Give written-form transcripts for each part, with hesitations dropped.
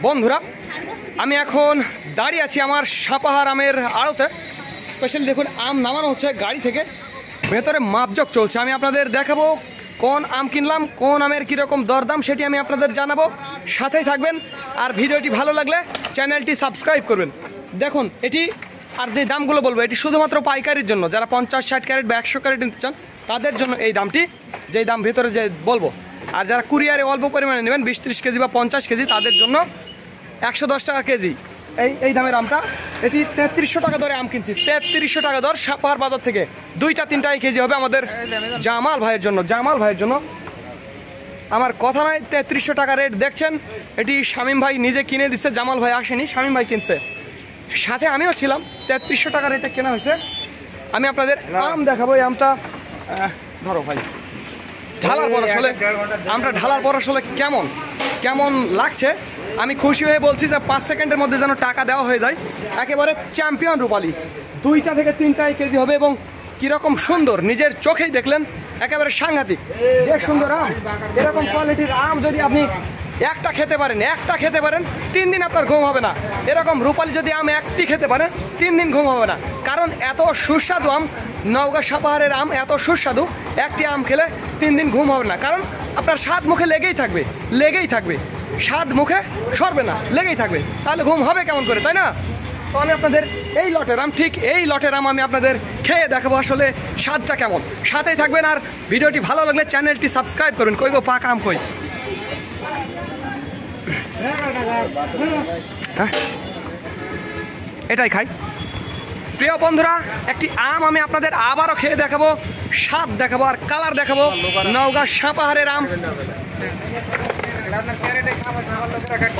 বন্ধুরা আমি এখন দাঁড়িয়ে আছি আমার সাপাহার আমের আড়তে। স্পেশালি দেখুন আম নামানো হচ্ছে গাড়ি থেকে, ভেতরে মাপজোক চলছে। আমি আপনাদের দেখাবো কোন আম কিনলাম, কোন আমের কীরকম দরদাম সেটি আমি আপনাদের জানাবো। সাথেই থাকবেন, আর ভিডিওটি ভালো লাগলে চ্যানেলটি সাবস্ক্রাইব করবেন। দেখুন এটি আর যে দামগুলো বলবো এটি শুধুমাত্র পাইকারির জন্য, যারা 50-60 ক্যারেট বা 100 ক্যারেট নিতে চান তাদের জন্য এই দামটি, যেই দাম ভেতরে যে বলবো। আর যারা কুরিয়ারে অল্প পরিমাণে নেবেন 20-30 কেজি বা 50 কেজি তাদের জন্য 110 টাকা কেজি এই দামের আমটা। এটি 3300 টাকা দরে আম কিনছি, 3300 টাকা দর সাপাহার বাজার থেকে। 2-3 কেজি হবে আমাদের জামাল ভাইয়ের জন্য। জামাল ভাইয়ের জন্য আমার কথা নয়, 3300 টাকা রেট দেখছেন। এটি শামীম ভাই নিজে কিনে দিচ্ছে, জামাল ভাই আসেনি, শামীম ভাই কিনছে, সাথে আমিও ছিলাম। 3300 টাকা রেটে কেনা হয়েছে। আমি আপনাদের আম দেখাবো। এই আমটা ধরো ভাই, ঢালার পর আসলে আমটা ঢালার পর আসলে কেমন লাগছে আমি খুশি হয়ে বলছি যে 5 সেকেন্ডের মধ্যে যেন টাকা দেওয়া হয়ে যায়। একেবারে চ্যাম্পিয়ন রূপালী, 2-3 কেজি হবে। এবং কীরকম সুন্দর নিজের চোখেই দেখলেন, একেবারে সাংঘাতিক যে সুন্দর আম। এরকম কোয়ালিটির আম যদি আপনি একটা খেতে পারেন 3 দিন আপনার ঘুম হবে না। এরকম রূপালী যদি আম একটি খেতে পারেন 3 দিন ঘুম হবে না, কারণ এত সুস্বাদু আম। নওগাঁ সাপাহারের আম এত সুস্বাদু, একটি আম খেলে 3 দিন ঘুম হবে না, কারণ আপনার স্বাদ মুখে লেগেই থাকবে, স্বাদ মুখে সরবে না, লেগেই থাকবে। তাহলে ঘুম হবে কেমন করে, তাই না? তো আমি আপনাদের এই লটের আম, ঠিক এই লটের আম আমি আপনাদের খেয়ে দেখাবো আসলে স্বাদটা কেমন। সাথেই থাকবেন, আর ভিডিওটি ভালো লাগলে চ্যানেলটি সাবস্ক্রাইব করবেন। কই গো পাকা আম কই? এটাই খাই। প্রিয় বন্ধুরা, একটি আম আমি আপনাদের আবারও খেয়ে দেখাবো, স্বাদ দেখাবো আর কালার দেখাবো। নওগাঁ সাপাহারের আম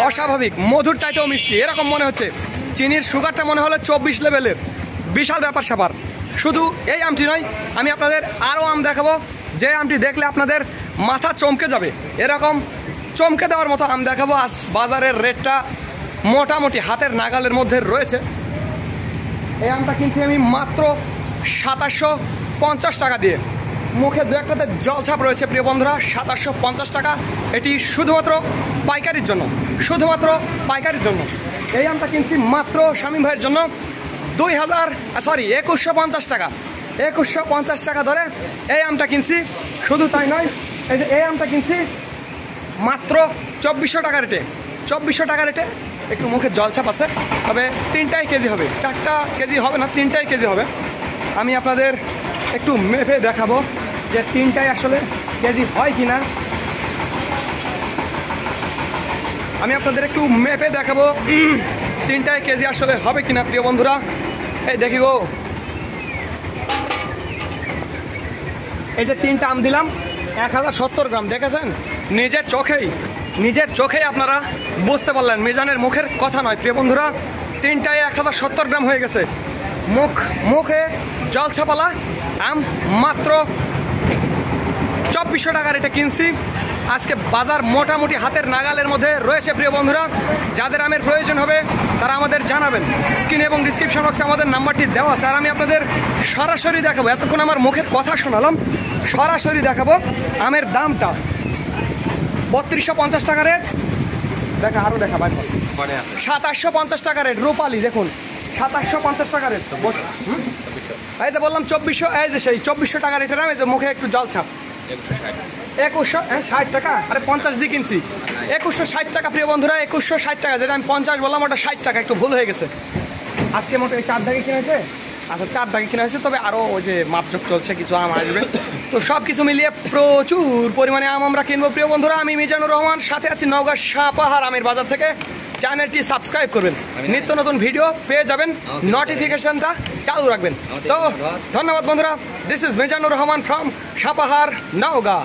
অস্বাভাবিক, মধুর চাইতেও মিষ্টি এরকম মনে হচ্ছে। চিনির সুগারটা মনে হলো 24 লেভেলের, বিশাল ব্যাপার স্যাপার। শুধু এই আমটি নয়, আমি আপনাদের আরও আম দেখাবো যে আমটি দেখলে আপনাদের মাথা চমকে যাবে। এরকম চমকে দেওয়ার মতো আম দেখাবো। আজ বাজারের রেটটা মোটামুটি হাতের নাগালের মধ্যে রয়েছে। এই আমটা কিনছি আমি মাত্র 2750 টাকা দিয়ে। মুখে দু একটাতে জলছাপ রয়েছে প্রিয় বন্ধুরা। 2750 টাকা, এটি শুধুমাত্র পাইকারির জন্য। এই আমটা কিনছি মাত্র শামীম ভাইয়ের জন্য 2150 টাকা। 2150 টাকা ধরে এই আমটা কিনছি। শুধু তাই নয়, এই আমটা কিনছি মাত্র 2400 টাকা রেটে। 2400 টাকা রেটে একটু মুখে জলছাপ আছে, তবে 3টাই কেজি হবে, 4টা কেজি হবে না, 3টাই কেজি হবে। আমি আপনাদের একটু মেপে দেখাবো যে 3টাই আসলে কেজি হয় কিনা। আমি আপনাদের একটু মেপে দেখাবো 3টাই কেজি আসলে হবে কিনা প্রিয় বন্ধুরা। এই দেখি গো, এই যে 3টা আম দিলাম 1070 গ্রাম, দেখেছেন নিজের চোখেই আপনারা বুঝতে পারলেন। মিজানের মুখের কথা নয় প্রিয় বন্ধুরা, 3টায় 1070 গ্রাম হয়ে গেছে। মুখে জলছাপালা আম মাত্র 2400 টাকা রেটে কিনছি। আজকে বাজার মোটামুটি হাতের নাগালের মধ্যে রয়েছে প্রিয় বন্ধুরা। যাদের আমের প্রয়োজন হবে তারা আমাদের জানাবেন। স্ক্রিনে এবং ডিসক্রিপশন বক্সে আমাদের নাম্বারটি দেওয়া আছে। আর আমি আপনাদের সরাসরি দেখাবো, এতক্ষণ আমার মুখের কথা শোনালাম, সরাসরি দেখাবো আমের দামটা। 3250 টাকা রেট, দেখা আরও দেখা ভাই, 2750 টাকা রেট রূপালী। দেখুন 2750 টাকা রেট। এই যে বললাম 2400, এই যে সেই 2400 টাকা রেটের আম। এই যে মুখে একটু জলছাপ। 2160 টাকা, আরে 50 দিয়ে কিনছি। 2160 টাকা প্রিয় বন্ধুরা, 2160 টাকা। যেটা আমি 50 বললাম ওটা 60 টাকা, একটু ভুল হয়ে গেছে। আজকে মোটে 4 দাগে কিনা হয়েছে। আচ্ছা 4 দাগে কিনা হয়েছে, তবে আরও ওই যে মাপজোক চলছে, কিছু আম আসবে। তো সব কিছু মিলিয়ে প্রচুর পরিমাণে আম আমরা কিনবো প্রিয় বন্ধুরা। আমি মিজানুর রহমান, সাথে আছি নওগাঁ সাপাহার আমের বাজার থেকে। চ্যানেলটি সাবস্ক্রাইব করবেন, নিত্য নতুন ভিডিও পেয়ে যাবেন, নোটিফিকেশনটা চালু রাখবেন। তো ধন্যবাদ বন্ধুরা। This is Mizanur Rahman from Sapahar, Naogaon.